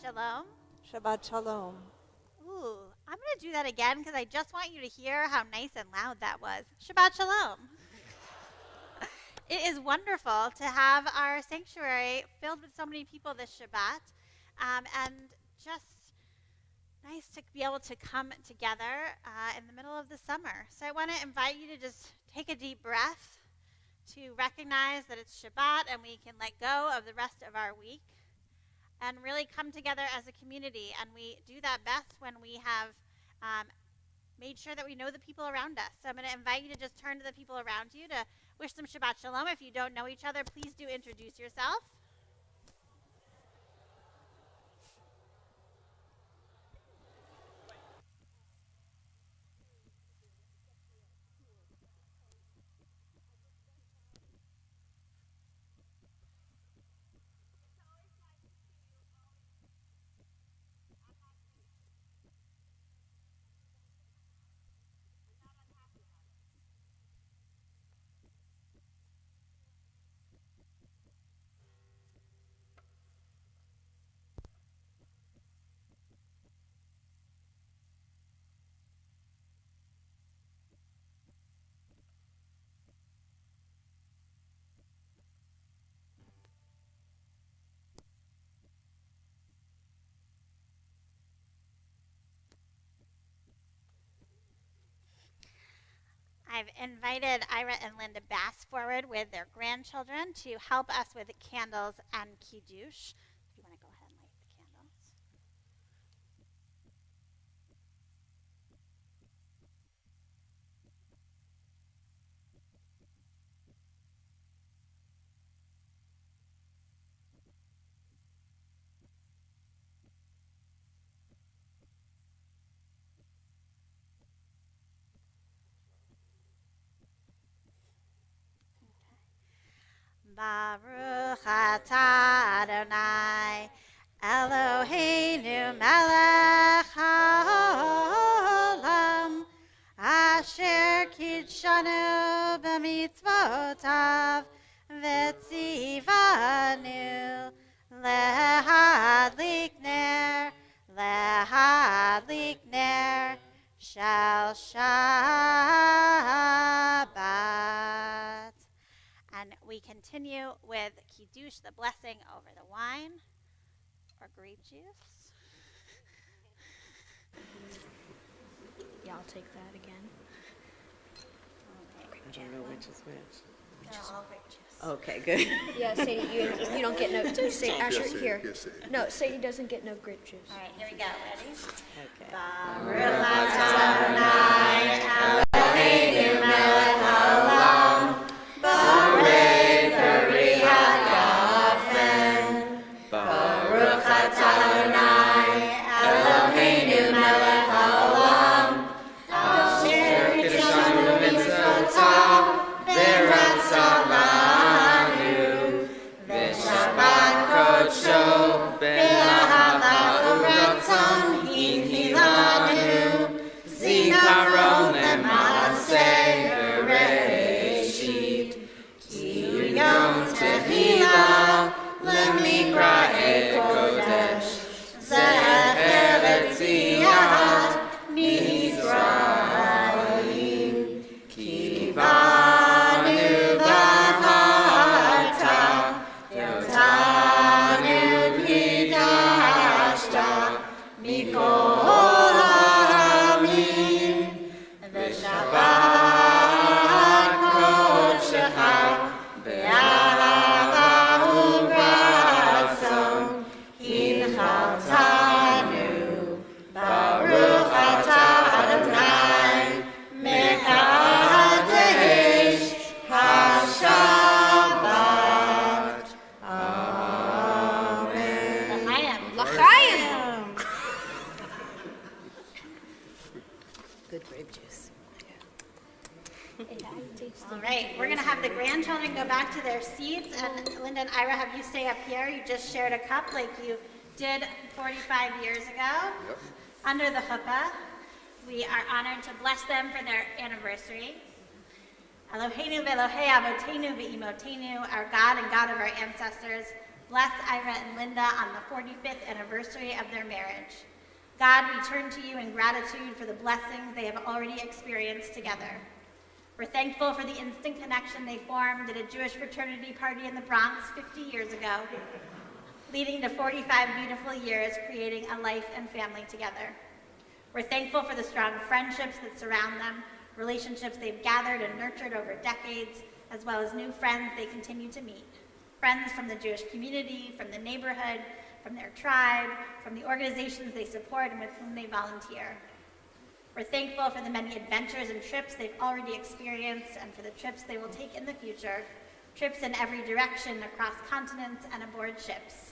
Shalom. Shabbat Shalom. Ooh, I'm going to do that again because I just want you to hear how nice and loud that was. Shabbat Shalom. It is wonderful to have our sanctuary filled with so many people this Shabbat, and just nice to be able to come together in the middle of the summer. So I want to invite you to just take a deep breath to recognize that it's Shabbat and we can let go of the rest of our week and really come together as a community. And we do that best when we have made sure that we know the people around us. So I'm going to invite you to just turn to the people around you to wish them Shabbat Shalom. If you don't know each other, please do introduce yourself. I've invited Ira and Linda Bass forward with their grandchildren to help us with candles and kiddush. If you want to go ahead and light the candles. Baruch atah Adonai Eloheinu melech haolam asher kidshanu b'mitzvotav v'tzivanu lehadlik ner shel Shabbat. And we continue with kiddush, the blessing over the wine or grape juice. Yeah, I'll take that again. I don't know which is which. They're all grape juice. Okay, good. Yeah, Sadie, you don't get no. Say Asher Yes, here. yes, Sadie. No, Sadie doesn't get no grape juice. All right, here we go. Ready? Okay. Baruch atah Adonai Eloheinu melech haolam borei peri hagafen. Baruch atah Adonai Eloheinu melech haolam asher kidshanu b'mitzvotav v'ratzavanu v'shabbat kodsho b'ahava u'ratzon hinchilanu zikaron le'maaseh bereshit ki yom tehillah lemikra'e kodesh zecher letziat Mizraim ki banu v'ahavta v'otanu kidashta mikol ha'amim v'shabbat kodshecha be'ahava u'ratzon hinchaltanu Baruch atah Adonai mekadesh haShabbat. Amen. L'chaim. Good grape juice. All right, we're going to have the grandchildren go back to their seats, and Linda and Ira, have you stay up here. You just shared a cup like you did 45 years ago. Yep. Under the chuppah. We are honored to bless them for their anniversary. Eloheinu ve'Elohei avotenu ve'imotenu, our God and God of our ancestors, bless Ira and Linda on the 45th anniversary of their marriage. God, we turn to you in gratitude for the blessings they have already experienced together. We're thankful for the instant connection they formed at a Jewish fraternity party in the Bronx 50 years ago, leading to 45 beautiful years creating a life and family together. We're thankful for the strong friendships that surround them, relationships they've gathered and nurtured over decades, as well as new friends they continue to meet. Friends from the Jewish community, from the neighborhood, from their tribe, from the organizations they support and with whom they volunteer. We're thankful for the many adventures and trips they've already experienced and for the trips they will take in the future, trips in every direction across continents and aboard ships.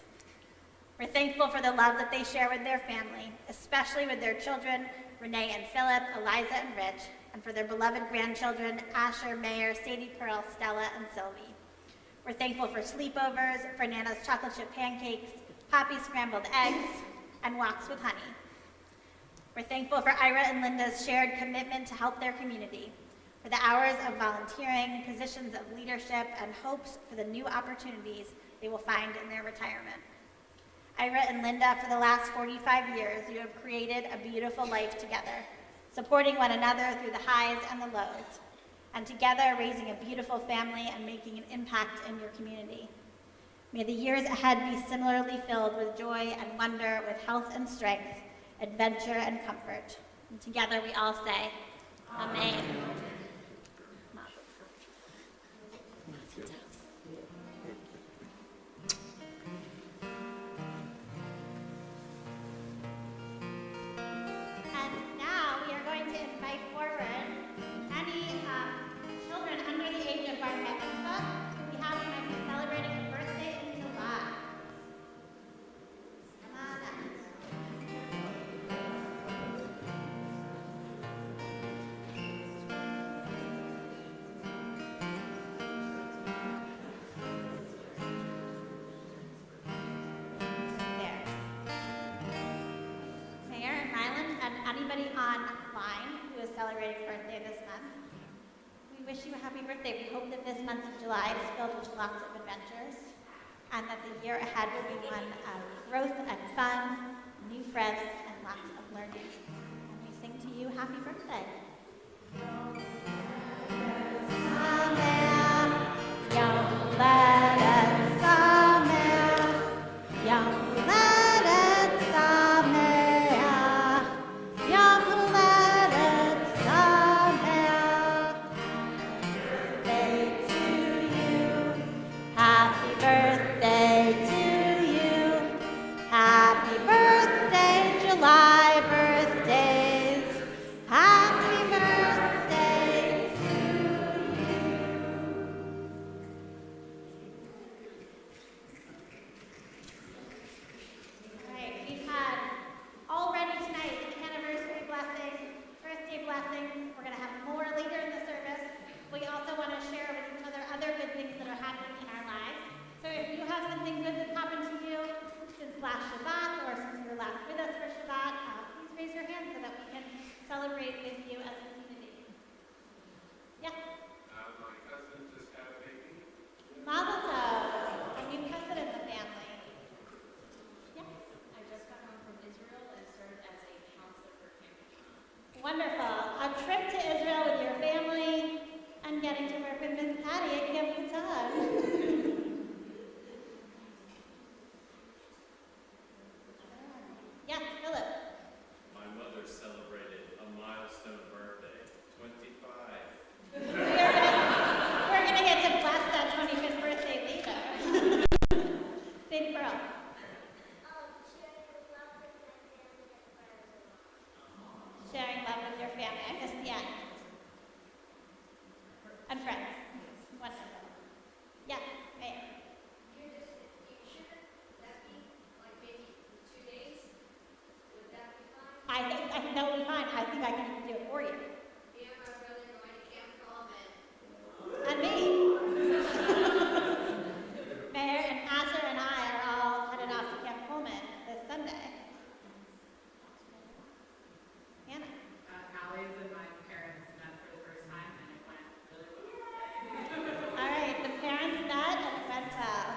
We're thankful for the love that they share with their family, especially with their children, Renee and Philip, Eliza and Rich, and for their beloved grandchildren, Asher, Mayor, Sadie Pearl, Stella, and Sylvie. We're thankful for sleepovers, for Nana's chocolate chip pancakes, Poppy's scrambled eggs, and walks with honey. We're thankful for Ira and Linda's shared commitment to help their community, for the hours of volunteering, positions of leadership, and hopes for the new opportunities they will find in their retirement. Ira and Linda, for the last 45 years, you have created a beautiful life together, supporting one another through the highs and the lows, and together raising a beautiful family and making an impact in your community. May the years ahead be similarly filled with joy and wonder, with health and strength, adventure and comfort. And together we all say, Amen. anybody online who is celebrating birthday this month, we wish you a happy birthday. We hope that this month of July is filled with lots of adventures and that the year ahead will be one of growth and fun, new friends, and lots of learning. And we sing to you happy birthday. Last Shabbat or since you were last with us for Shabbat, please raise your hand so that we can celebrate with you as a community. Yes? My cousin just had a baby. Mazel tov. A new cousin in the family. Yes? I just got home from Israel and served as a counselor for camping. Wonderful. A trip to Israel with your family and getting to work with Miss Patty at Camp Bhutan. Yes, Philip. My mother celebrated a milestone birthday, 25. We're gonna get to bless that 25th birthday later. Big Pearl. Sharing love with your family. I missed the end. And friends. Wonderful. Yes, Mayor. I think that will be fine. I think I can even do it for you. Me and my brother are going to Camp Coleman. And me. Mayor and Asher and I are all headed off to Camp Coleman this Sunday. Hannah. Allie's and my parents met for the first time and it went really well. All right, the parents met and it went well.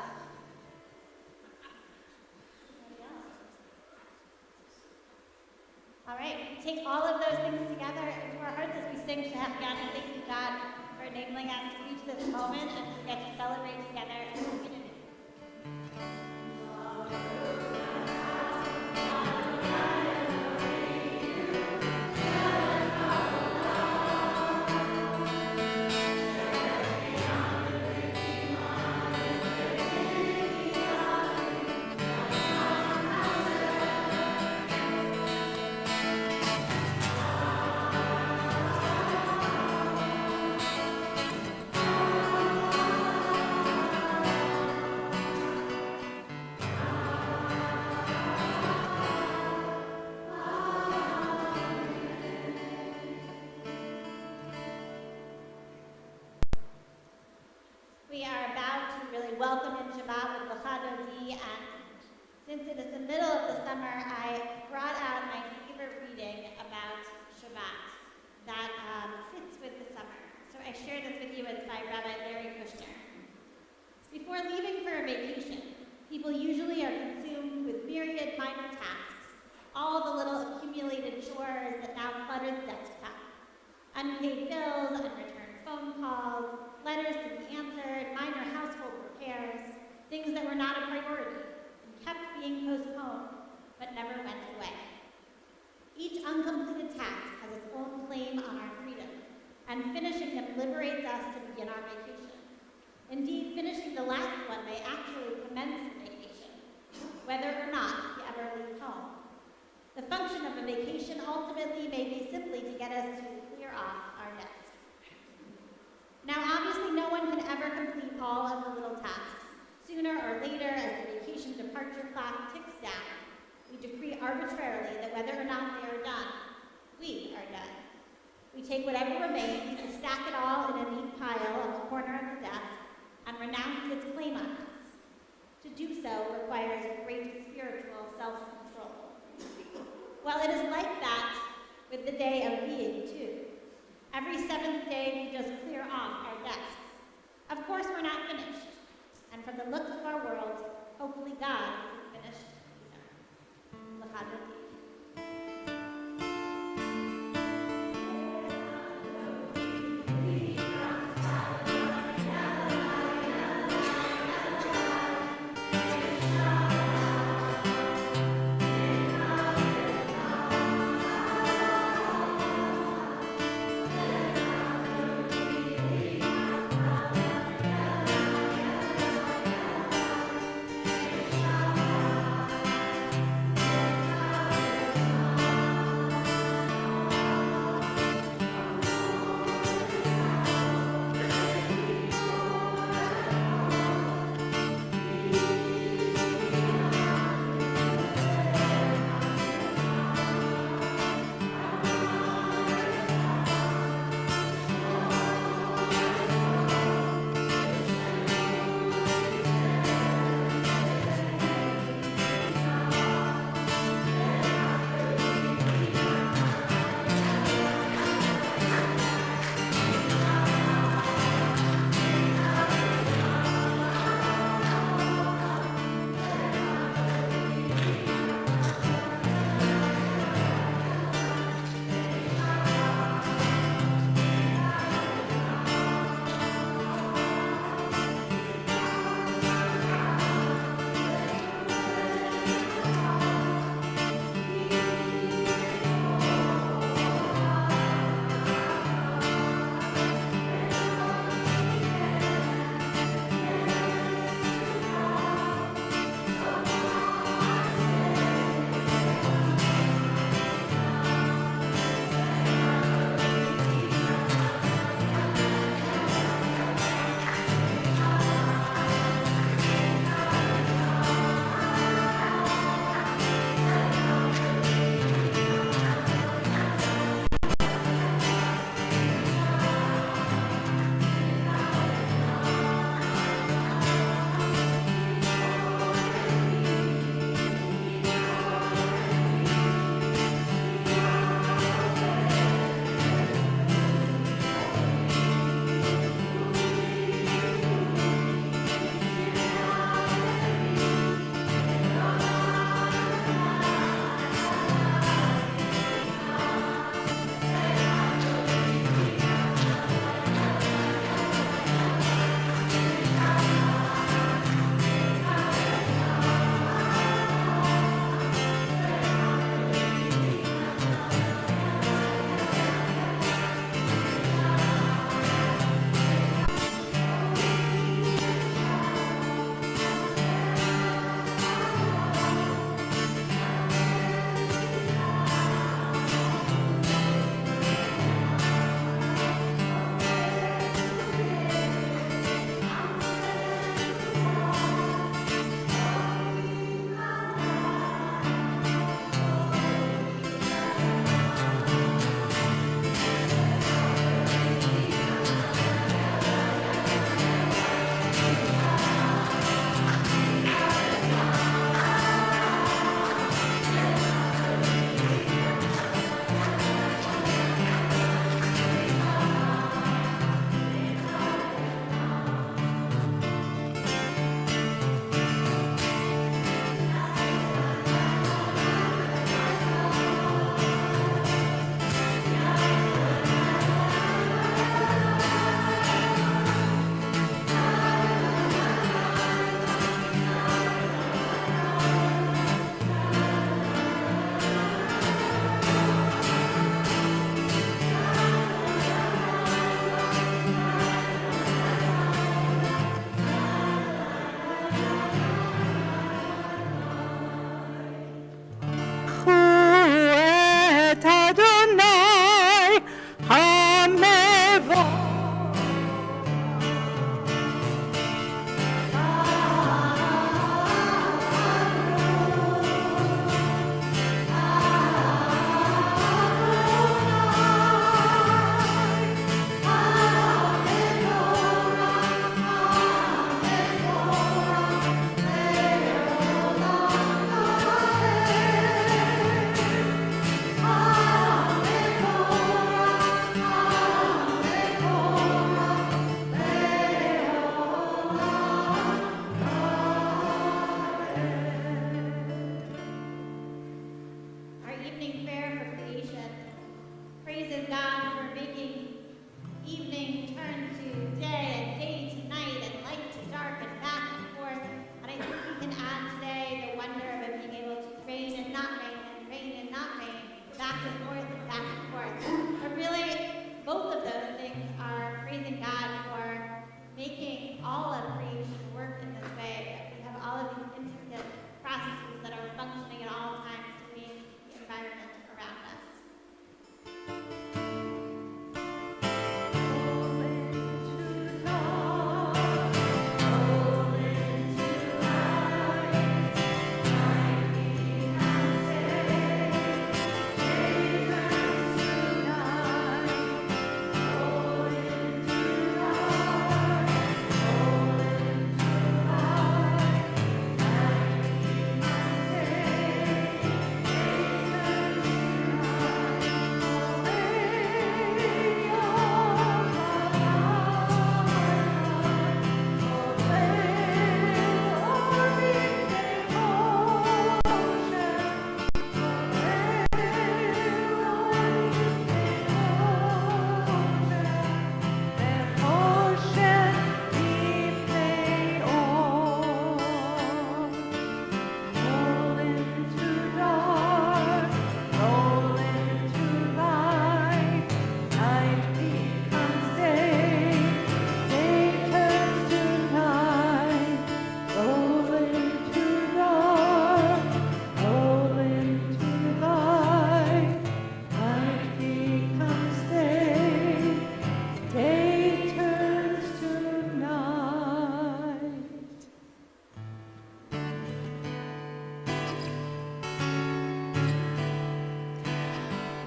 All right, take all of those things together into our hearts as we sing Shehecheyanu, thanking God for enabling us to reach this moment and to get to celebrate together as a community. We are about to really welcome in Shabbat with L'cha Dodi, and since it is the middle of the summer, I brought out my favorite reading about Shabbat that fits with the summer. So I share this with you. It's by Rabbi Larry Kushner. Before leaving for a vacation, people usually are consumed with myriad minor tasks, all the little accumulated chores that now clutter the desktop. Unpaid bills, unreturned phone calls, letters to be answered, minor household repairs, things that were not a priority and kept being postponed but never went away. Each uncompleted task has its own claim on our freedom, and finishing them liberates us to begin our vacation. Indeed, finishing the last one may actually commence the vacation, whether or not you ever leave home. The function of a vacation ultimately may be simply to get us to clear off our desks. Now, obviously, no one can ever complete all of the little tasks. Sooner or later, as the vacation departure clock ticks down, we decree arbitrarily that whether or not they are done, we are done. We take whatever remains and stack it all in a neat pile on the corner of the desk and renounce its claim on us. To do so requires great spiritual self-control. Well, it is like that every seventh day we just clear off our desks. Of course, we're not finished. And from the looks of our world, hopefully God isn't finished either. L'chaim. Shabbat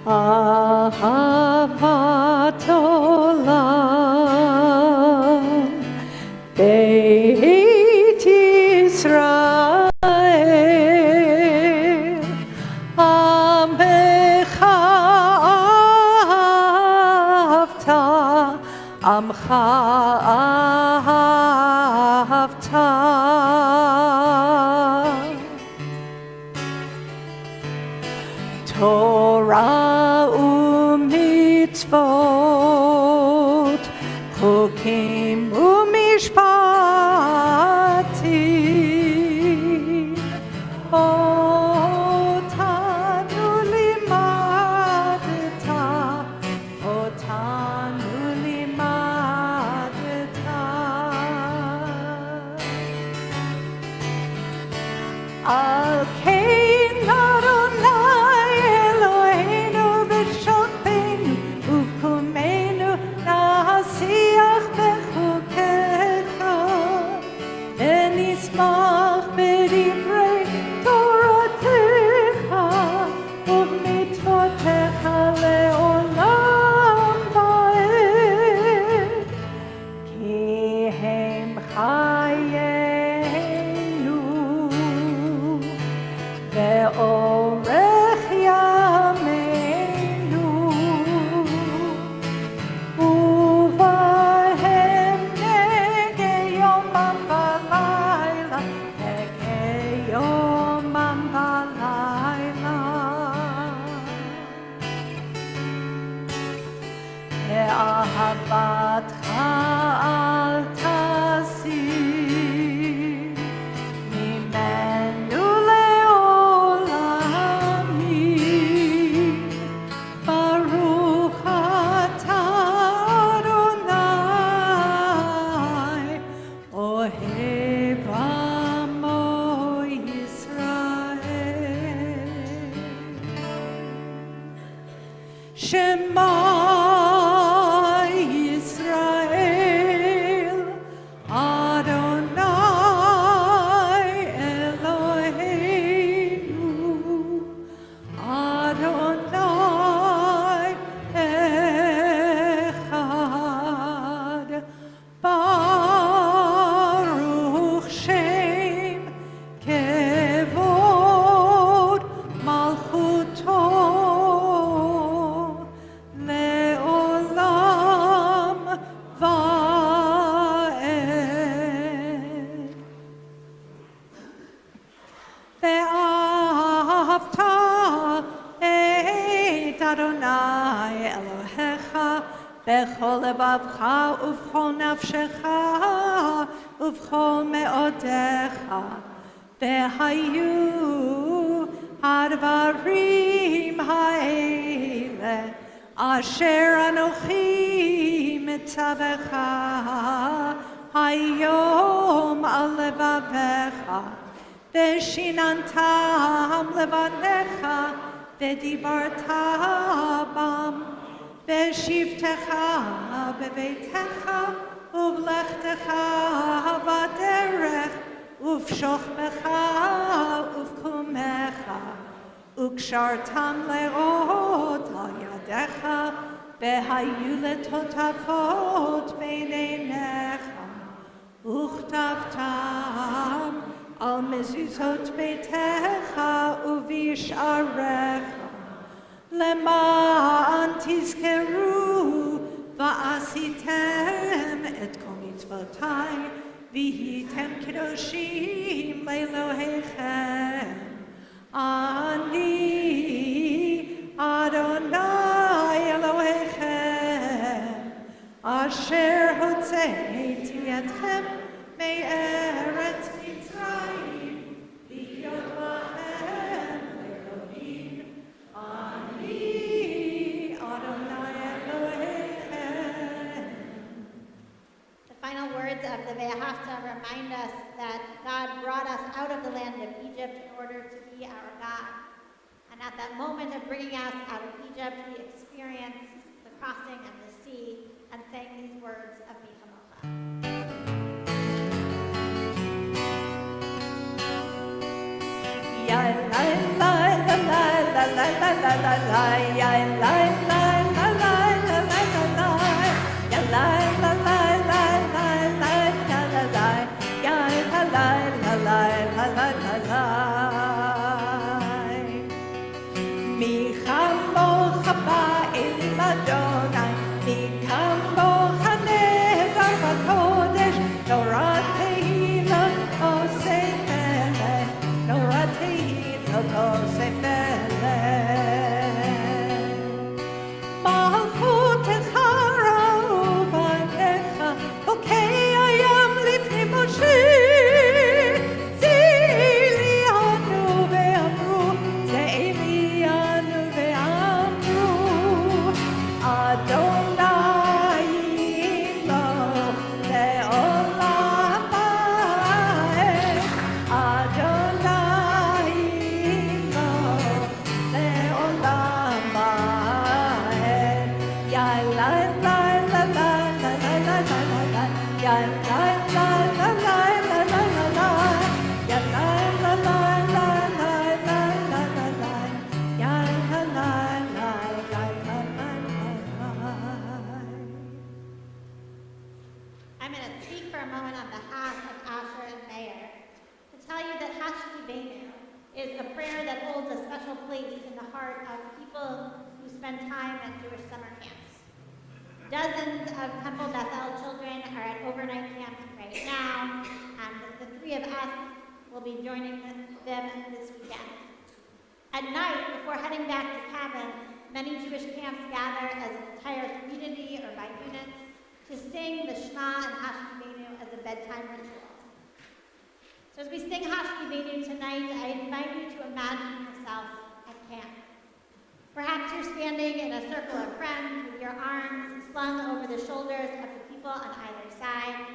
אהבת עולם, בית ישראל, עמך אהבת, עמך אהבת. תורה ומצוות, חוקים ומשפטים, אותנו לימדת, אותנו לימדת. על כן אדוני אלוהינו בשוכבנו ובקומנו נשיח בחוקיך, ונשמח בדברי תורתך ובמצוותיך לעולם ועד, כי הם חיינו ואורך ימינו, ובהם נגה יומם ולילה, נגה יומם ולילה. ואהבתך אל תסיר ממנו לעולמים, ברוך אתה אדוני אוהב עמו ישראל. שמע ישראל, אדוני אלוהינו, אדוני אחד. ברוך שם כבוד מלכותו לעולם ועד. ואהבת את אדוני אלוהיך בכל לבבך ובכל נפשך ובכל מאודיך, והיו הדברים האלה אשר אנוכי מצווך היום על לבביך, ושיננתם לבניך ודיברת בם, בשבתך בביתך ובלכתך בדרך ובשוכבך ובקומך, וקשרתם לאות על ידיך, והיו לטוטפות בין עיניך, וכתבתם על מזוזות ביתך ובשעריך, למען תזכרו ועשיתם את כל מצוותיי, והייתם קדושים לאלוהיכם. אני אדוני אלוהיכם, אשר הוצאתי אתכם מארץ מצרים, להיות לכם לאלוהים. אני אדוני אלוהיכם. The final words of the Ve'ahavta remind us that God brought us out of the land of Egypt in order to be our God. And at that moment of bringing us out of Egypt, we experienced the crossing of the sea and sang these words of Michamocha. La la la la la I'm going to speak for a moment on behalf of Asher and Mayor to tell you that Hashkivenu is a prayer that holds a special place in the heart of people who spend time at Jewish summer camps. Dozens of Temple Bethel children are at overnight camps right now, and the three of us will be joining them this weekend. At night, before heading back to cabins, many Jewish camps gather as an entire community or by units to sing the Shema and Hashkivenu as a bedtime ritual. So as we sing Hashkivenu tonight, I invite you to imagine yourself at camp. Perhaps you're standing in a circle of friends with your arms slung over the shoulders of the people on either side.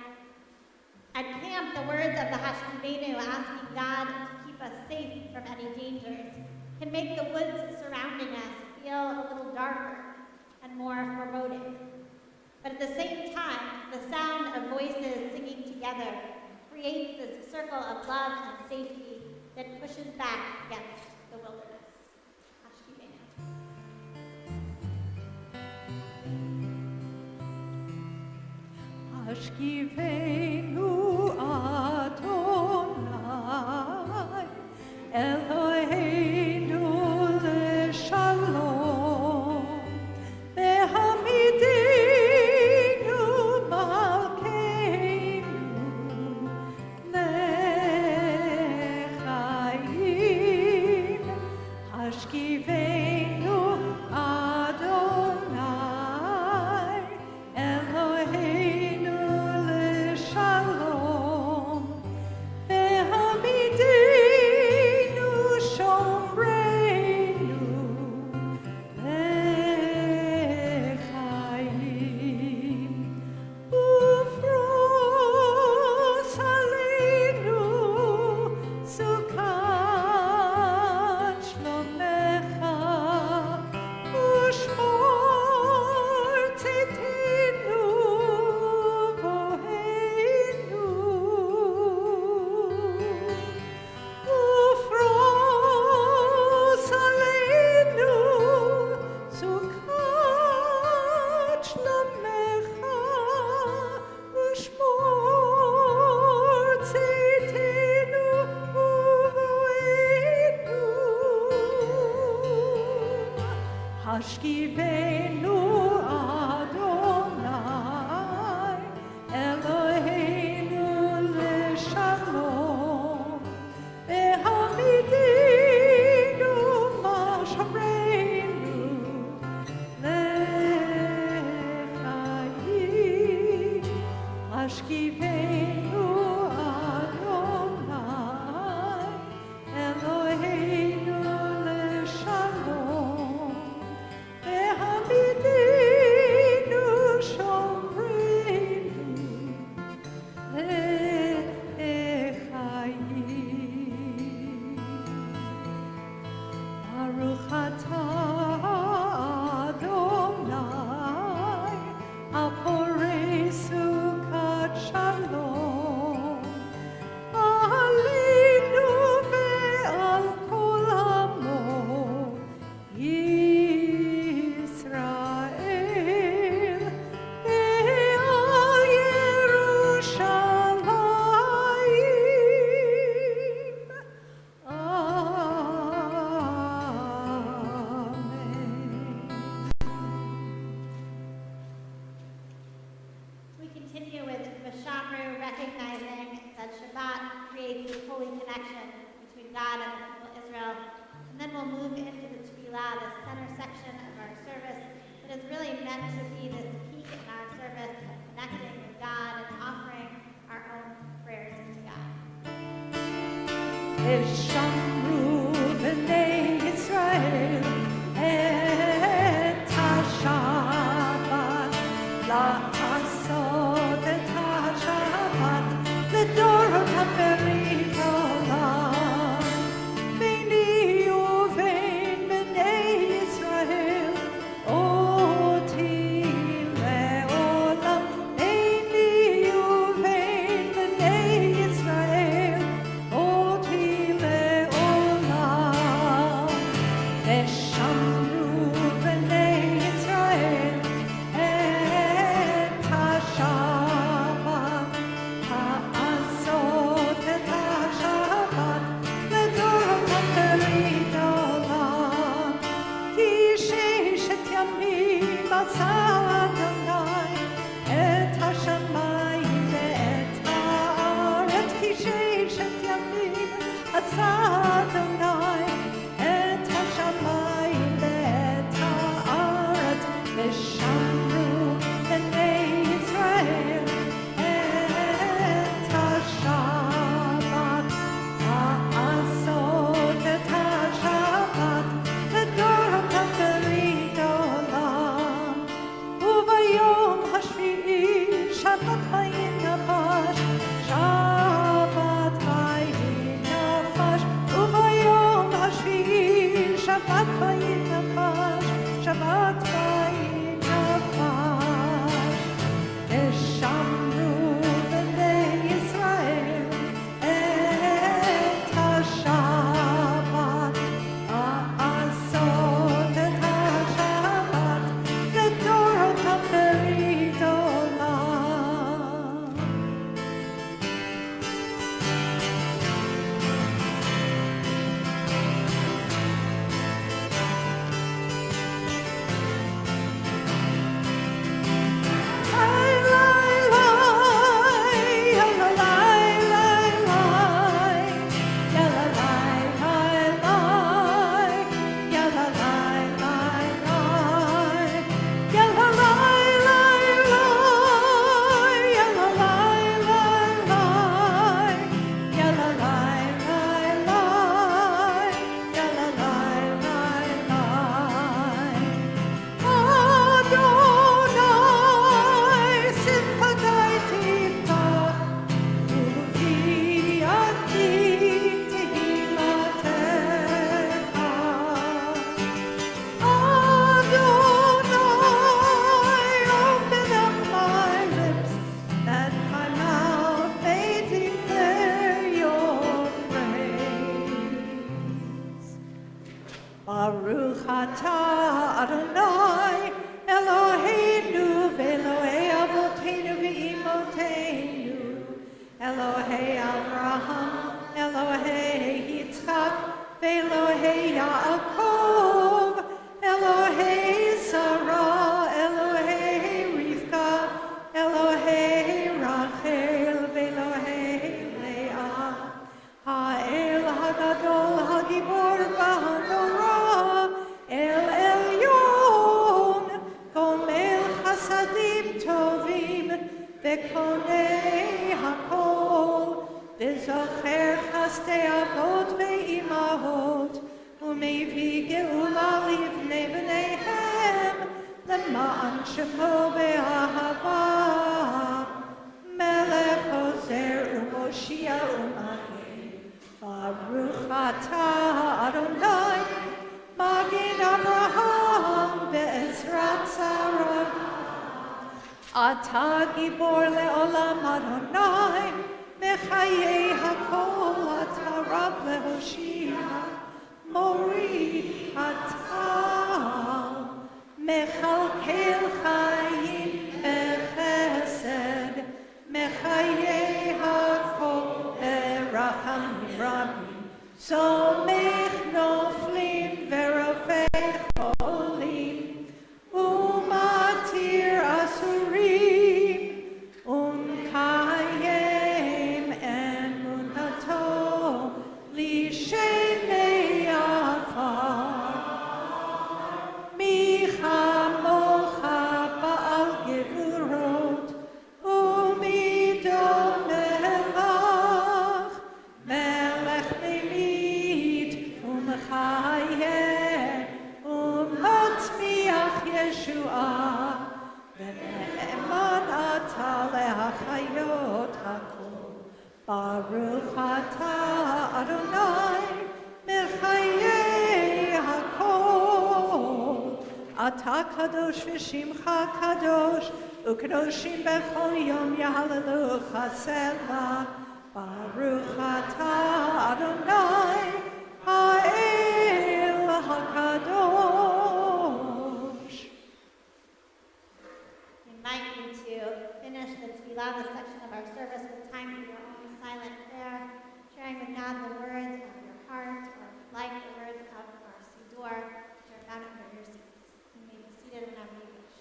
At camp, the words of the Hashkivenu asking God to keep us safe from any dangers can make the woods surrounding us feel a little darker and more foreboding. But at the same time, the sound of voices singing together creates this circle of love and safety that pushes back against the wilderness. Hashkivenu Adonai Eloheinu l'shalom Behamidenu malkeinu l'chaim Hashkivenu Adonai Eloheinu l'shalom Behamidenu shomreinu l'chaim Ufros aleinu sukat shlomecha Ushmor tzidkenu voheinu Ufros aleinu sukat shlomecha Ushmor tzidkenu voheinu Hashkivenu Adonai Eloheinu l'shalom Behamidenu mashreinu l'chaim Hashkivenu Adonai Eloheinu l'shalom Behamidenu shomreinu l'chaim Baruch atah Adonai Aporei sukat shalom Aleinu ve'al kol amo ושמרו בני ישראל את השבת, לעשות את השבת לדורות הפרית עולם. ביני ובין בני ישראל אותי לעולם. ביני ובין בני ישראל אותי לעולם. ושמרו בני ישראל את השבת, לעשות את השבת לדורות הפרית עולם. כי ששת ימים עשה אדוני את השמיים ואת הארץ. כי ששת ימים עשה אדוני את השמיים ואת הארץ. ושמרו בני ישראל את השבת, לעשות את השבת לדורות הפרית עולם. וביום השביעי שבת וינפש, שבת וינפש. וביום השביעי שבת וינפש, שבת וינפש. ושמרו בני ישראל את השבת, לעשות את השבת לדורות הפרית עולם. Baruch atah Adonai Eloheinu v'Elohei avoteinu v'imoteinu, Elohei Avraham, Elohei Yitzchak, v'Elohei Yaakov, Elohei Sarah, Elohei Rivka, Elohei Rachel, v'Elohei Leah, Ha'el Hagadol Hagibor v'Hanora, El Elyon, Gomel Chasadim Tovim, V'Konei Hakol, V'Zocher Chastei Avot V'Imahot, U'Mevi Geula Livnei B'neihem, L'ma'an Shemo Be'ahava, Melech Ozer U'Moshia U'Magin, Baruch atah Adonai, Magin Avraham Be'ezrat Sarah. Atah Gibor Le'olam Adonai, Mechayei Hakol, Atah Rav Lehoshia, Mori Atah, Mechalkel Chayim Bechesed, Mechayei Hakol Berachamim Rabim, Somech Noflim Verofei Cholim, Umatir Asurim, Kayem Emunato, Lishenei Chayeh u'matzmiach Yeshua ve'eman ata lehachayot hakol Baruch ata Adonai mechayei hakol Ata kadosh v'shimcha kadosh u'kadoshim bechol yom yahalelucha selah Baruch ata Adonai ha'el hakadosh. We invite you to finish the Tefillah, the section of our service, with time for your own silent prayer, sharing with God the words of your heart, or like the words of our Siddur, which are found under your seats. You may be seated whenever you wish.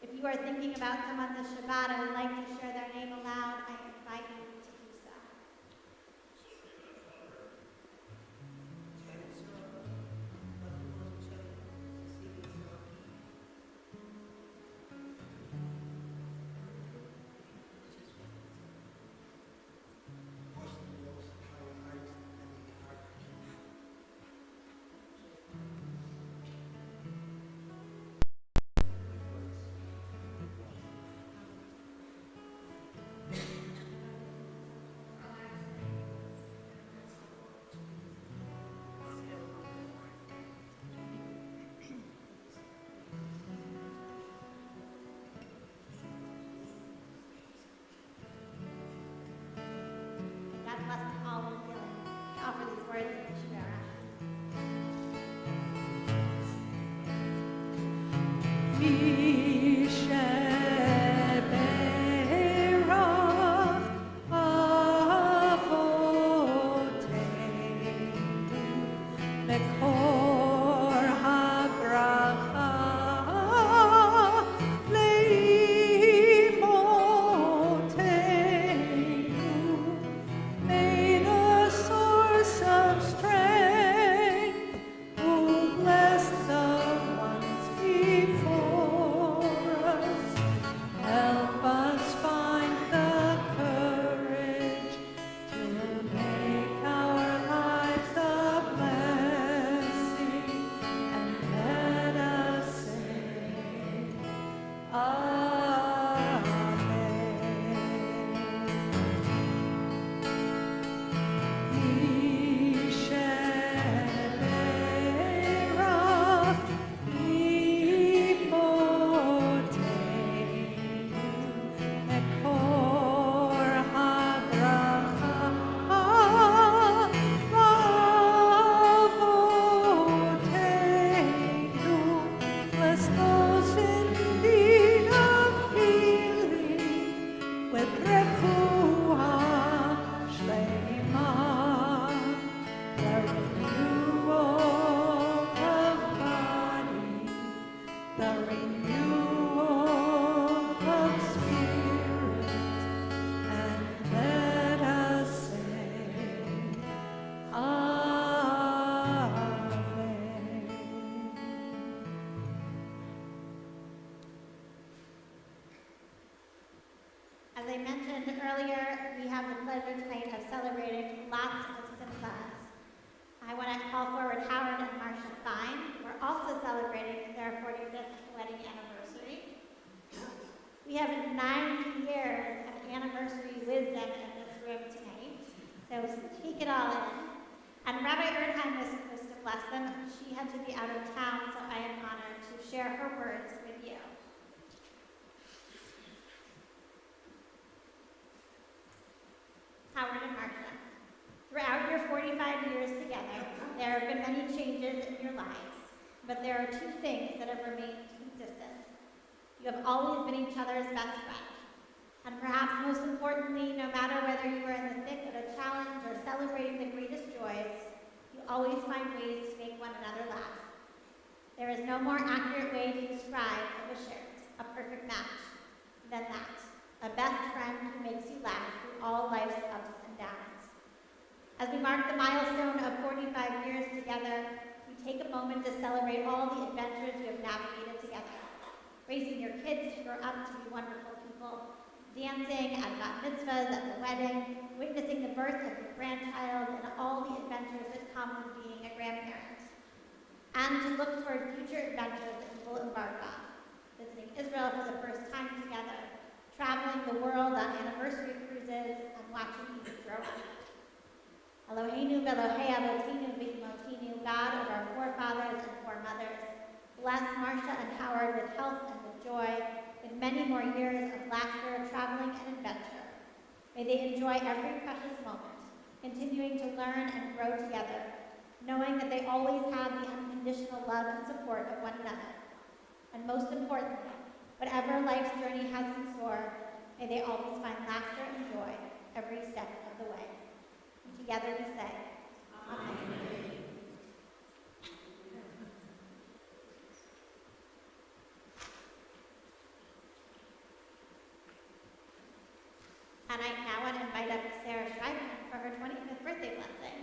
If you are thinking about someone this Shabbat and would like to share their name aloud, I invite you to do so. God bless all with healing. We offer these words in the Shabbat. Yisheberach avotenu מקור הברכה לאמותינו. May the source of strength who blessed the ones before us help us find the courage to make our lives a blessing, and let us say, Bless those in need of healing with refuah shlema, the renewal of body, the renewal of spirit, and let us say, Amen. As I mentioned earlier, we have the pleasure tonight of celebrating lots of simchas. I want to call forward Howard and Marcia Fine, who are also celebrating their 45th wedding anniversary. We have 90 years of anniversary wisdom in this room tonight, so take it all in. And Rabbi Erdheim was supposed to bless them. She had to be out of town, so I am honored to share her words with you. Howard and Marcia, throughout your 45 years together, there have been many changes in your lives, but there are two things that have remained consistent. You have always been each other's best friend. And perhaps most importantly, no matter whether you are in the thick of a challenge or celebrating the greatest joys, you always find ways to make one another laugh. There is no more accurate way to describe what was shared, a perfect match, than that. A best friend who makes you laugh through all life's ups and downs. As we mark the milestone of 45 years together, we take a moment to celebrate all the adventures you have navigated together. Raising your kids to grow up to be wonderful people, dancing at bat mitzvahs, at the wedding, witnessing the birth of your grandchild, and all the adventures that come with being a grandparent. And to look toward future adventures that you will embark on. Visiting Israel for the first time together, traveling the world on anniversary cruises, and watching you grow up. Eloheinu v'Elohei Avotinu v'Imotinu, God of our forefathers and foremothers, bless Marcia and Howard with health and with joy, with many more years of laughter, traveling, and adventure. May they enjoy every precious moment, continuing to learn and grow together, knowing that they always have the unconditional love and support of one another. And most importantly, whatever life's journey has in store, may they always find laughter and joy every step of the way. And together we say, Amen. And I now want to invite up Sarah Schreiber for her 25th birthday blessing.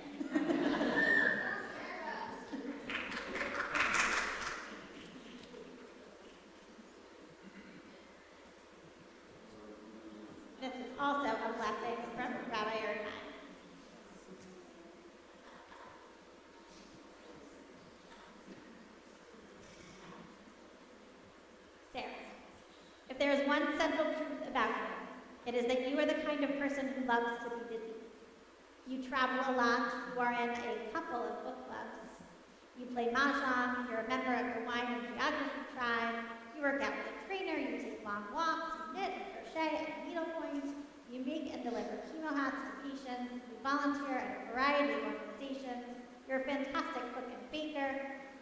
This is also a blessing from Rabbi Erdheim. Sarah, if there is one central truth about you, it is that you are the kind of person who loves to be busy. You travel a lot, you are in a couple of book clubs. You play mahjong, you're a member of the wine and geography tribe, you work out with a trainer, you take long walks, you knit and crochet at needlepoint, you make and deliver chemo hats to patients, you volunteer at a variety of organizations, you're a fantastic cook and baker,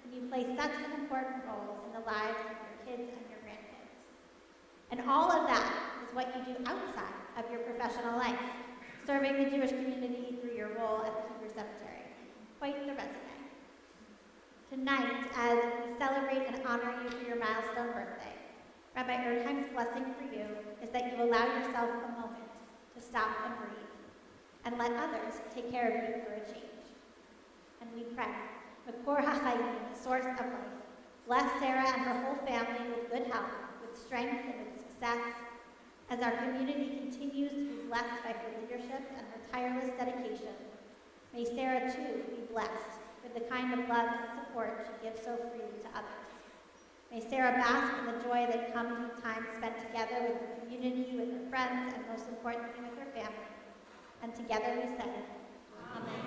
and you play such an important role in the lives of your kids and your grandkids. And all of that is what you do outside of your professional life, serving the Jewish community through your role at the Hebrew Cemetery. Quite the resume. Tonight, as we celebrate and honor you for your milestone birthday, Rabbi Erdheim's blessing for you is that you allow yourself a moment to stop and breathe, and let others take care of you for a change. And we pray, Makor HaChayim, the source of life, bless Sarah and her whole family with good health, with strength, and with success, as our community continues to be blessed by her leadership and her tireless dedication. May Sarah, too, be blessed with the kind of love and support she gives so freely to others. May Sarah bask in the joy that comes with time spent together with her community, with her friends, and most importantly, with her family. And together we say, Amen.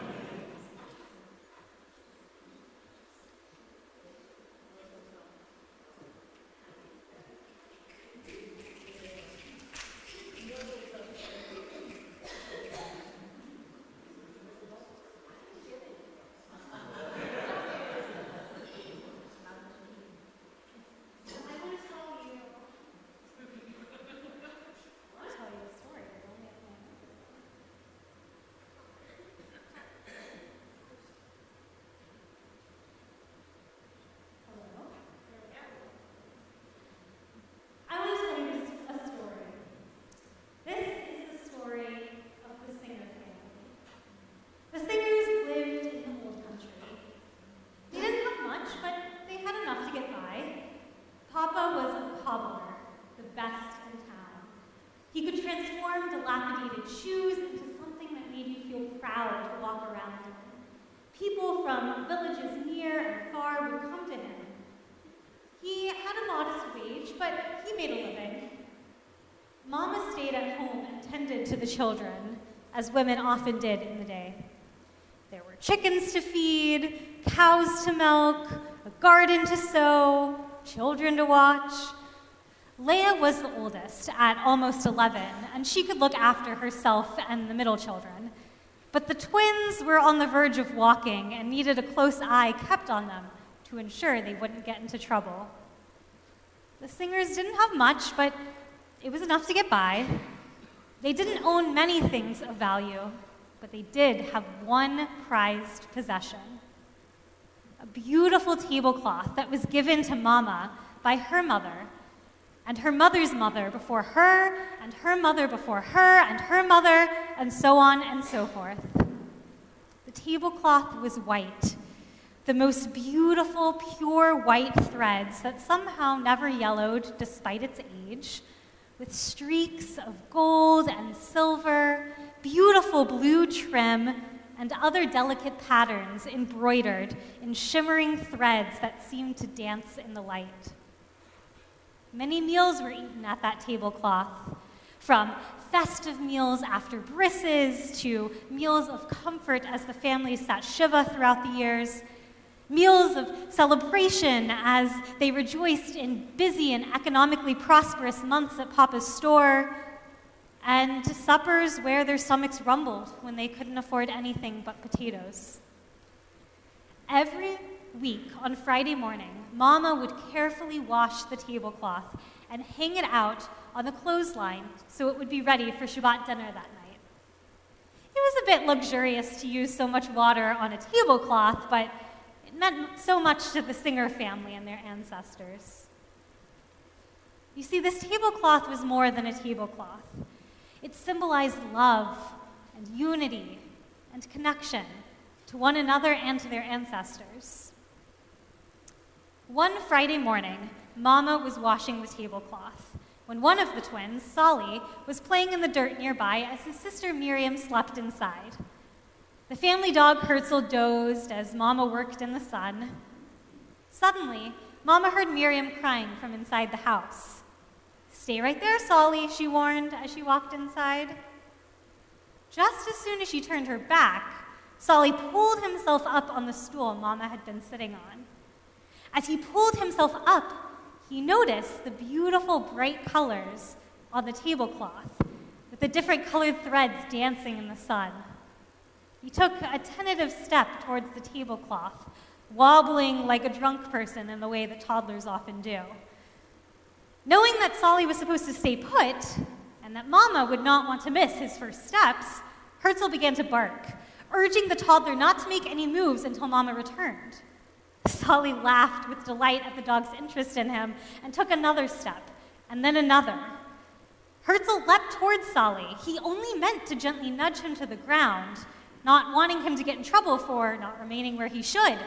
Dilapidated shoes into something that made you feel proud to walk around in. People from villages near and far would come to him. He had a modest wage, but he made a living. Mama stayed at home and tended to the children, as women often did in the day. There were chickens to feed, cows to milk, a garden to sow, children to watch. Leah was the oldest, at almost 11, and she could look after herself and the middle children. But the twins were on the verge of walking and needed a close eye kept on them to ensure they wouldn't get into trouble. The Singers didn't have much, but it was enough to get by. They didn't own many things of value, but they did have one prized possession: a beautiful tablecloth that was given to Mama by her mother, and her mother's mother before her, and her mother before her, and her mother, and so on and so forth. The tablecloth was white, the most beautiful, pure white threads that somehow never yellowed despite its age, with streaks of gold and silver, beautiful blue trim, and other delicate patterns embroidered in shimmering threads that seemed to dance in the light. Many meals were eaten at that tablecloth, from festive meals after brisses to meals of comfort as the family sat Shiva throughout the years, meals of celebration as they rejoiced in busy and economically prosperous months at Papa's store, and suppers where their stomachs rumbled when they couldn't afford anything but potatoes. Every week on Friday morning, Mama would carefully wash the tablecloth and hang it out on the clothesline so it would be ready for Shabbat dinner that night. It was a bit luxurious to use so much water on a tablecloth, but it meant so much to the Singer family and their ancestors. You see, this tablecloth was more than a tablecloth. It symbolized love and unity and connection to one another and to their ancestors. One Friday morning, Mama was washing the tablecloth when one of the twins, Solly, was playing in the dirt nearby as his sister Miriam slept inside. The family dog Herzl dozed as Mama worked in the sun. Suddenly, Mama heard Miriam crying from inside the house. "Stay right there, Solly," she warned as she walked inside. Just as soon as she turned her back, Solly pulled himself up on the stool Mama had been sitting on. As he pulled himself up, he noticed the beautiful bright colors on the tablecloth, with the different colored threads dancing in the sun. He took a tentative step towards the tablecloth, wobbling like a drunk person in the way that toddlers often do. Knowing that Solly was supposed to stay put, and that Mama would not want to miss his first steps, Herzl began to bark, urging the toddler not to make any moves until Mama returned. Solly laughed with delight at the dog's interest in him and took another step, and then another. Herzl leapt towards Solly. He only meant to gently nudge him to the ground, not wanting him to get in trouble for not remaining where he should.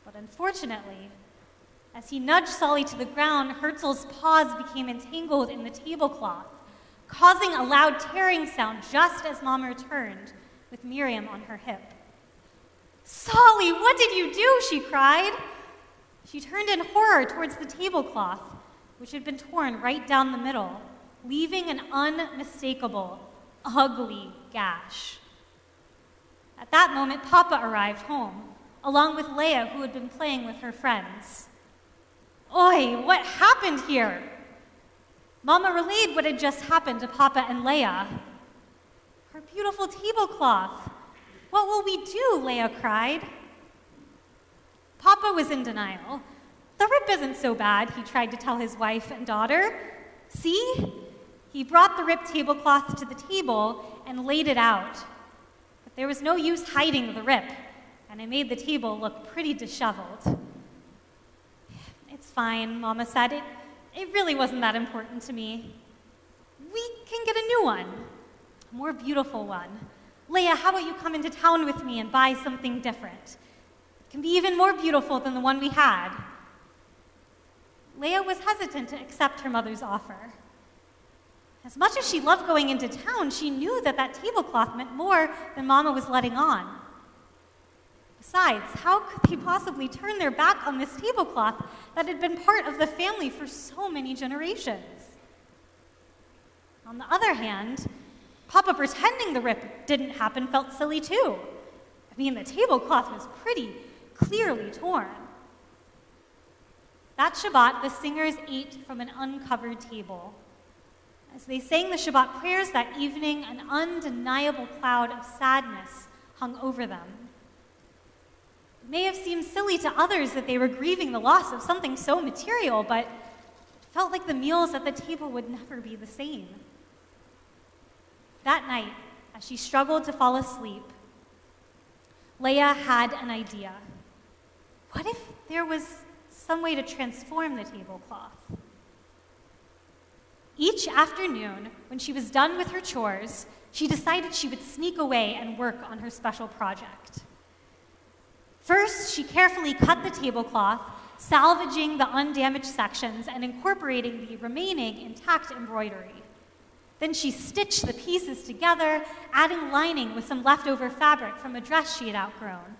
But unfortunately, as he nudged Solly to the ground, Herzl's paws became entangled in the tablecloth, causing a loud tearing sound just as Mom returned, with Miriam on her hip. "Solly, what did you do?" she cried. She turned in horror towards the tablecloth, which had been torn right down the middle, leaving an unmistakable, ugly gash. At that moment, Papa arrived home, along with Leah, who had been playing with her friends. "Oi, what happened here?" Mama relayed what had just happened to Papa and Leah. "Our beautiful tablecloth. What will we do?" Leah cried. Papa was in denial. "The rip isn't so bad," he tried to tell his wife and daughter. "See?" He brought the ripped tablecloth to the table and laid it out. But there was no use hiding the rip, and it made the table look pretty disheveled. "It's fine," Mama said. It really wasn't that important to me. We can get a new one, a more beautiful one. Leah, how about you come into town with me and buy something different? It can be even more beautiful than the one we had." Leah was hesitant to accept her mother's offer. As much as she loved going into town, she knew that that tablecloth meant more than Mama was letting on. Besides, how could they possibly turn their back on this tablecloth that had been part of the family for so many generations? On the other hand, Papa pretending the rip didn't happen felt silly too. I mean, the tablecloth was pretty clearly torn. That Shabbat, the singers ate from an uncovered table. As they sang the Shabbat prayers that evening, an undeniable cloud of sadness hung over them. It may have seemed silly to others that they were grieving the loss of something so material, but it felt like the meals at the table would never be the same. That night, as she struggled to fall asleep, Leah had an idea. What if there was some way to transform the tablecloth? Each afternoon, when she was done with her chores, she decided she would sneak away and work on her special project. First, she carefully cut the tablecloth, salvaging the undamaged sections and incorporating the remaining intact embroidery. Then she stitched the pieces together, adding lining with some leftover fabric from a dress she had outgrown.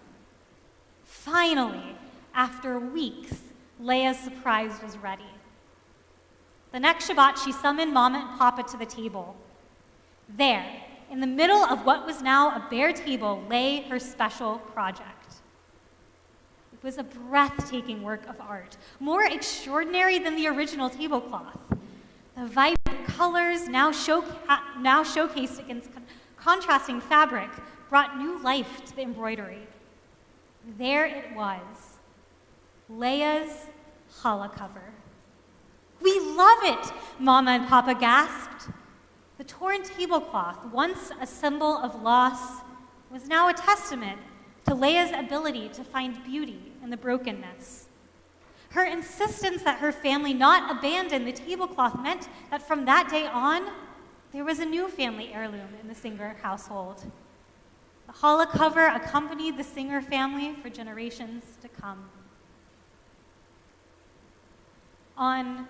Finally, after weeks, Leah's surprise was ready. The next Shabbat, she summoned Mama and Papa to the table. There, in the middle of what was now a bare table, lay her special project. It was a breathtaking work of art, more extraordinary than the original tablecloth. The vibrant colors, now showcased against contrasting fabric, brought new life to the embroidery. There it was, Leah's challah cover. "We love it," Mama and Papa gasped. The torn tablecloth, once a symbol of loss, was now a testament to Leah's ability to find beauty in the brokenness. Her insistence that her family not abandon the tablecloth meant that from that day on, there was a new family heirloom in the Singer household. The challah cover accompanied the Singer family for generations to come. On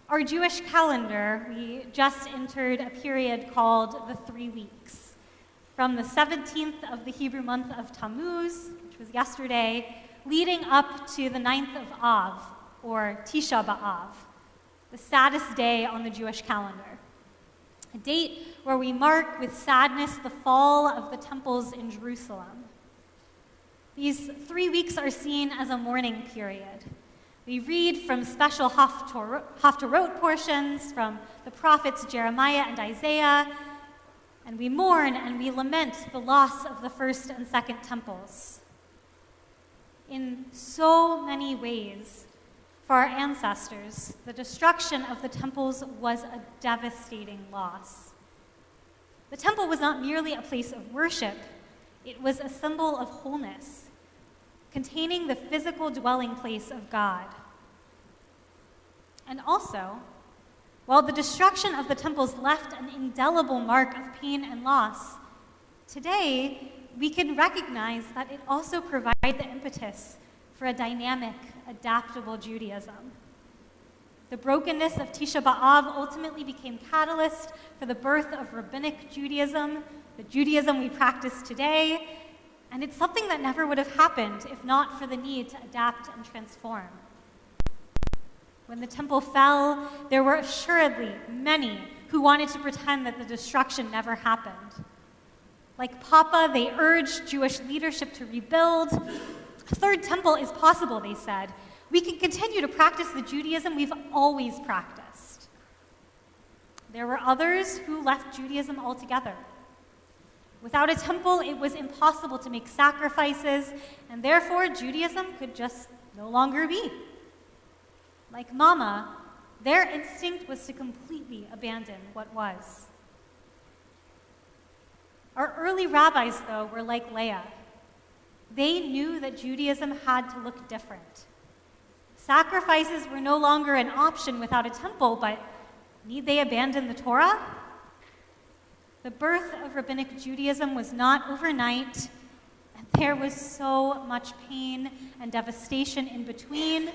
our Jewish calendar, we just entered a period called the 3 weeks. From the 17th of the Hebrew month of Tammuz, which was yesterday, leading up to the 9th of Av, or Tisha B'Av, the saddest day on the Jewish calendar. A date where we mark with sadness the fall of the temples in Jerusalem. These 3 weeks are seen as a mourning period. We read from special Haftarot portions from the prophets Jeremiah and Isaiah, and we mourn and we lament the loss of the first and second temples. In so many ways, for our ancestors, the destruction of the temples was a devastating loss. The temple was not merely a place of worship, it was a symbol of wholeness. containing the physical dwelling place of God. And also, while the destruction of the temples left an indelible mark of pain and loss, today we can recognize that it also provided the impetus for a dynamic, adaptable Judaism. The brokenness of Tisha B'Av ultimately became catalyst for the birth of rabbinic Judaism, the Judaism we practice today, and it's something that never would have happened if not for the need to adapt and transform. When the temple fell, there were assuredly many who wanted to pretend that the destruction never happened. Like Papa, they urged Jewish leadership to rebuild. A third temple is possible, they said. We can continue to practice the Judaism we've always practiced. There were others who left Judaism altogether. Without a temple, it was impossible to make sacrifices, and therefore Judaism could just no longer be. Like Mama, their instinct was to completely abandon what was. Our early rabbis, though, were like Leah. They knew that Judaism had to look different. Sacrifices were no longer an option without a temple, but need they abandon the Torah? The birth of rabbinic Judaism was not overnight, and there was so much pain and devastation in between,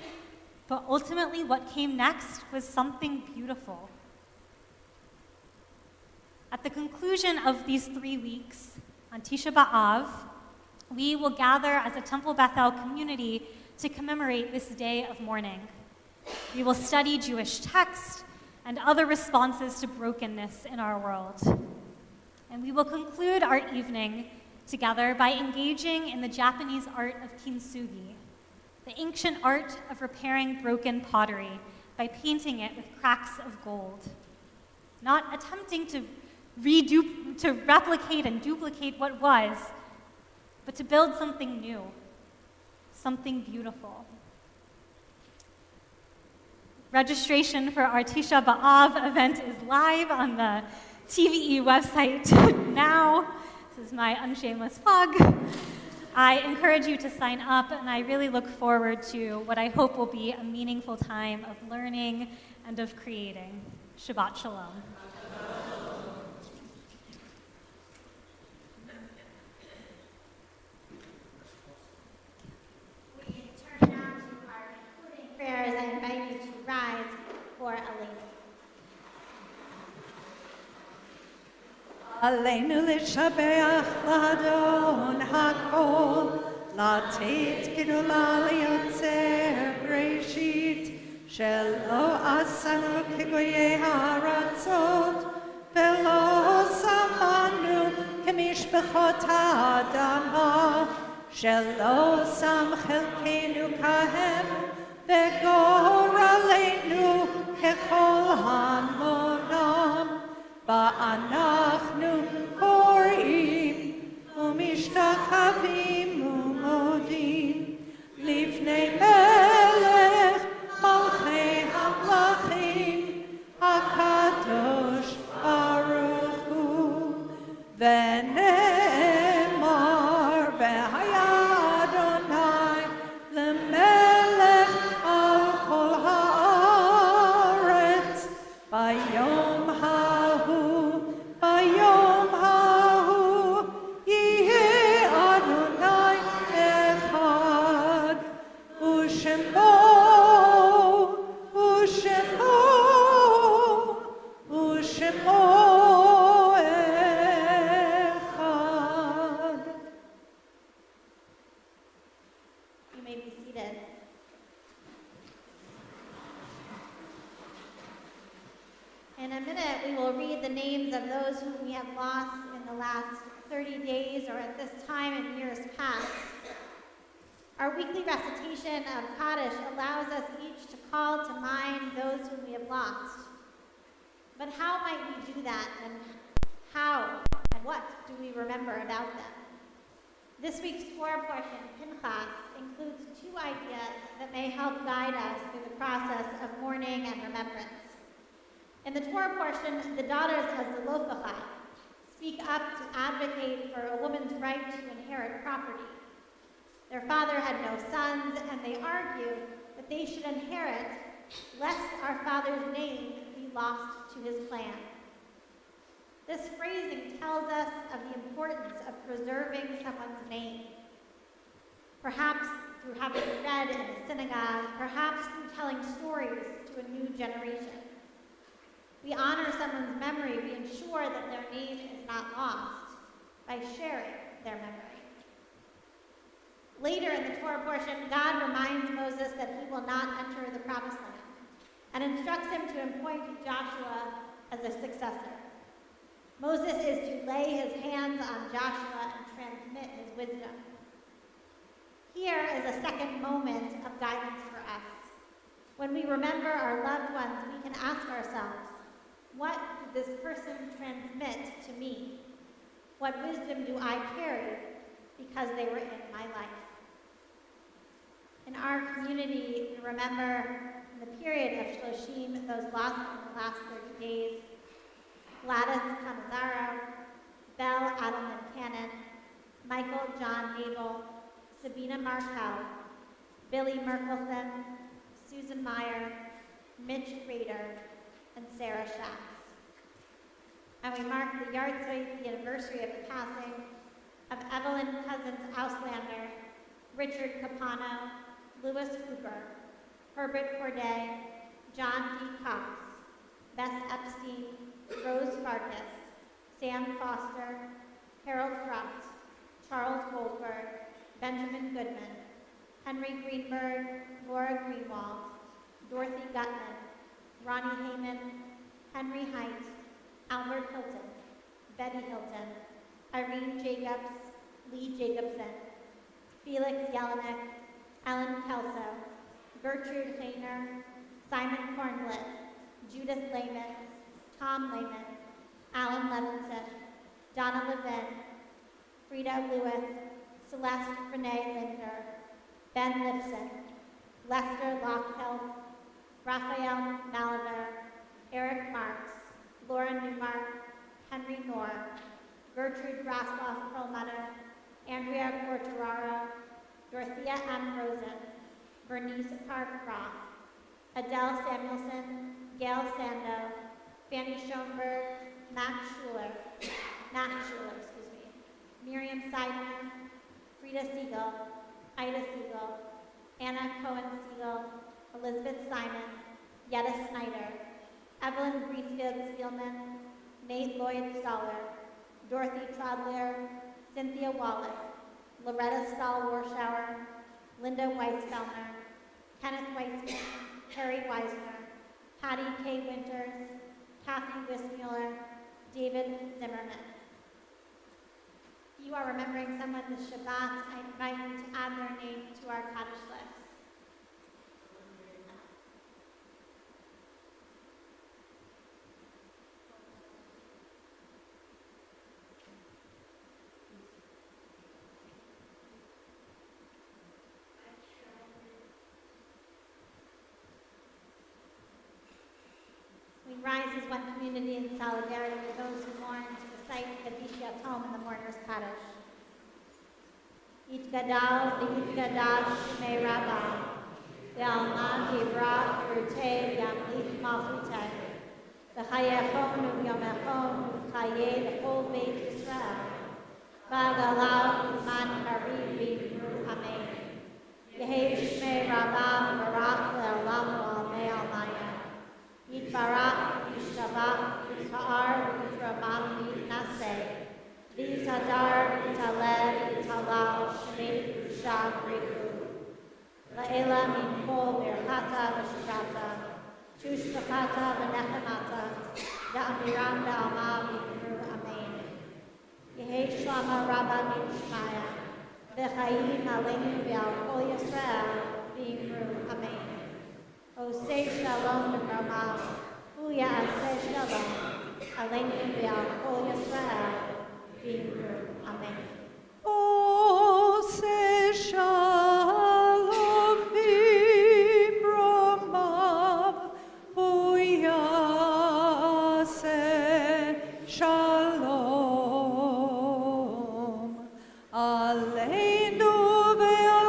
but ultimately what came next was something beautiful. At the conclusion of these 3 weeks, on Tisha B'Av, we will gather as a Temple Bethel community to commemorate this day of mourning. We will study Jewish text and other responses to brokenness in our world. And we will conclude our evening together by engaging in the Japanese art of kintsugi, the ancient art of repairing broken pottery by painting it with cracks of gold. Not attempting to replicate and duplicate what was, but to build something new, something beautiful. Registration for our Tisha B'Av event is live on the TVE website now. This is my unshameless plug. I encourage you to sign up, and I really look forward to what I hope will be a meaningful time of learning and of creating. Shabbat Shalom. Prayers, I invite you to rise for Elena. עלינו לשבח לאדון הכל, לתת גדולה ליוצר בראשית, שלא עשנו כגויי הארצות, ולא שמנו כמשפחות האדמה, שלא שם חלקנו כהם, וגורלנו ככל המונם. ואנחנו קוראים ומשתחווים ומודים לפני מלך מלכי המלכים הקדוש ברוך הוא. ונאמר והיה אדוני למלך על כל הארץ ביום ביום ההוא יהיה אדוני אחד, ושמו אחד. You may be seated. In a minute, we will read the names of those whom we have lost in the last 30 days or at this time in years past. Our weekly recitation of Kaddish allows us each to call to mind those whom we have lost. But how might we do that, and how and what do we remember about them? This week's Torah portion, Pinchas, includes 2 ideas that may help guide us through the process of mourning and remembrance. In the Torah portion, the daughters of Zelophehad speak up to advocate for a woman's right to inherit property. Their Their father had no sons, and they argued that they should inherit, lest our father's name be lost to his clan. This phrasing tells us of the importance of preserving someone's name. Perhaps through having read in a synagogue, perhaps through telling stories to a new generation. We honor someone's memory, we ensure that their name is not lost by sharing their memory. Later in the Torah portion, God reminds Moses that he will not enter the promised land and instructs him to appoint Joshua as a successor. Moses is to lay his hands on Joshua and transmit his wisdom. Here is a second moment of guidance for us. When we remember our loved ones, we can ask ourselves, what did this person transmit to me? What wisdom do I carry because they were in my life? In our community, we remember in the period of Shloshim, those lost in the last 30 days, Gladys Canizaro, Belle Adelman Cannon, Michael John Abel, Sabina Martel, Billy Merkelson, Susan Meyer, Mitch Rader, and Sarah Schatz. And we mark the yahrzeit, the anniversary of the passing of Evelyn Cousins Auslander, Richard Capano, Louis Cooper, Herbert Corday, John D. Cox, Bess Epstein, Rose Farkas, Sam Foster, Harold Frucht, Charles Goldberg, Benjamin Goodman, Henry Greenberg, Laura Greenwald, Dorothy Gutman, Ronnie Heyman, Henry Height, Albert Hilton, Betty Hilton, Irene Jacobs, Lee Jacobson, Felix Jelinek, Ellen Kelso, Gertrude Hayner, Simon Kornblit, Judith Lehman, Tom Lehman, Alan Levinson, Donna Levin, Frida Lewis, Celeste Renee Linder, Ben Lipson, Lester Lockhill, Raphael Malaver, Eric Marks, Laura Newmark, Henry Knorr, Gertrude Grasloff Perlmutter, Andrea Quartararo, Dorothea M. Rosen, Bernice Park Roth, Adele Samuelson, Gail Sando, Fanny Schoenberg, Matt Schuler, Miriam Seidman, Frida Siegel, Ida Siegel, Anna Cohen Siegel, Elizabeth Simon, Yetta Snyder, Evelyn Griesfield Spielman, Nate Lloyd Stoller, Dorothy Trotler, Cynthia Wallach, Loretta Stahl Warschauer, Linda Weisfeldner, Kenneth Weissman, Terry Weisner, Patty K. Winters, Kathy Wismuller, David Zimmerman. If you are remembering someone this Shabbat, I invite you to add their name to our Kaddish list. We rise as one community in solidarity with those who mourn to recite Kaddish Yatom in the mourner's Kaddish. Yitgadal v'yitgadal shmei Rabbah, v'alma yivra v'rutei v'yamlich malchutei, v'chayechon v'yomechon v'chayei l'chol beit Yisrael, v'agalav v'man kariv v'yivru amen. Yehei shmei Rabbah v'barach le'olam v'almei almaya. Yitbarach, Yishtabach, Yita'ar, Yitramam, Yitnaseh, Yitadar, Yitaleh, Yitalal, Shemei, Yishab, Riku. La'ela min kol birchata v'shirata, Shushbachata v'nechemata, Da'amiram da'alma v'yivru amen. Yehei shlama rabba min shmaya, V'chayim aleinu v'al kol Yisrael, v'yivru amen. Oseh shalom b'Ramah, Uya aseh shalom, aleinu v'al kol Yisrael, v'yivru amen. Oseh shalom b'Ramav, Uya aseh shalom, aleinu v'al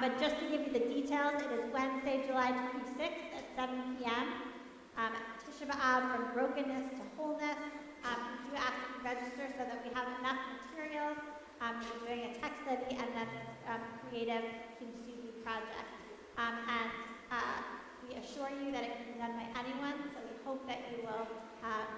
But just to give you the details, it is Wednesday, July 26th at 7 p.m. Tisha B'Av, from brokenness to wholeness. We do ask that you register so that we have enough materials. We're doing a tech study and then creative kintsugi project. We assure you that it can be done by anyone, so we hope that you will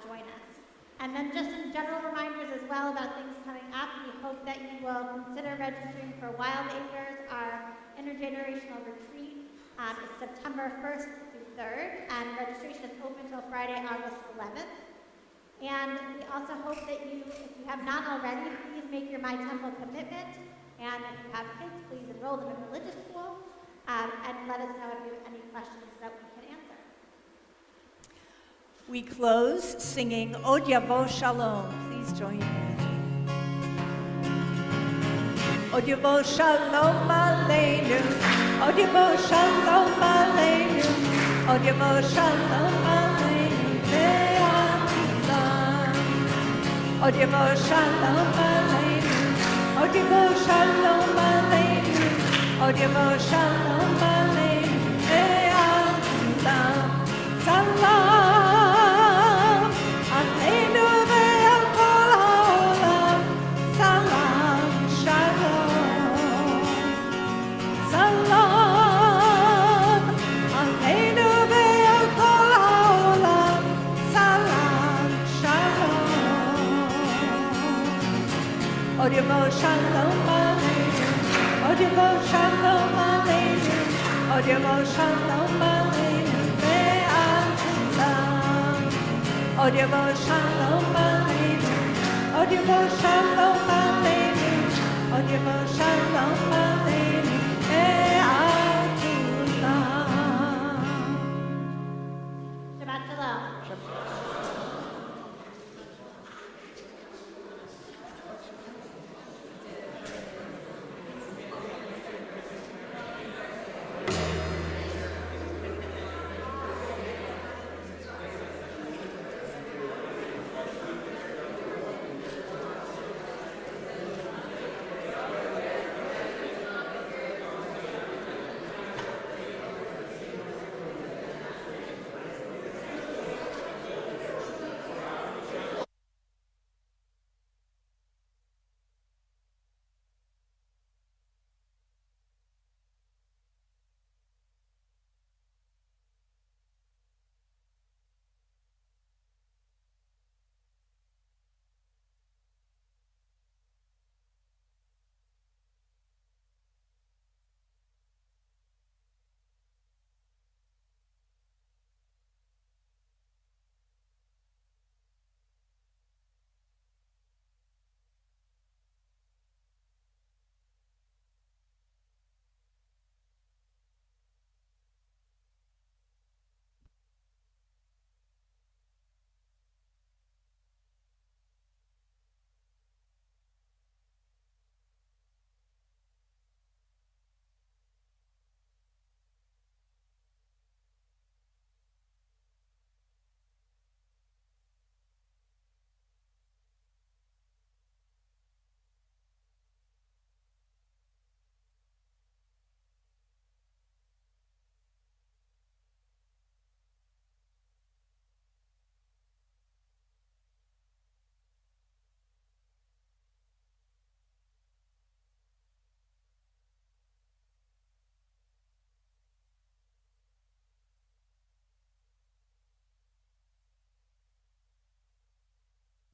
join us. And then just some general reminders as well about things coming up. We hope that you will consider registering for Wild Acres, our intergenerational retreat. It's September 1st through 3rd, and registration is open until Friday, August 11th. And we also hope that you, if you have not already, please make your My Temple commitment. And if you have kids, please enroll them in religious school. And let us know if you have any questions that we can answer. We close singing Od Yavo Shalom. Please join me. Od Yavo Shalom Aleinu. Od Yavo Shalom Aleinu. Od Yavo Shalom Aleinu. Ve'atilam. Od Yavo Shalom Aleinu. Od Yavo Shalom Aleinu. Od Yavo Shalom Aleinu. Ve'atilam. Salam. Aleinu ve'al kol ha'olam. Salam. Shalom. Salam. Aleinu ve'al kol ha'olam. Salam. Shalom. Od Yavo Shalom Aleinu. Od Yavo Shalom Aleinu. Od Yavo Shalom Aleinu. Ve'atilam. Od Yavo Shalom Aleinu. Od Yavo Shalom Aleinu. Od Yavo Shalom Aleinu.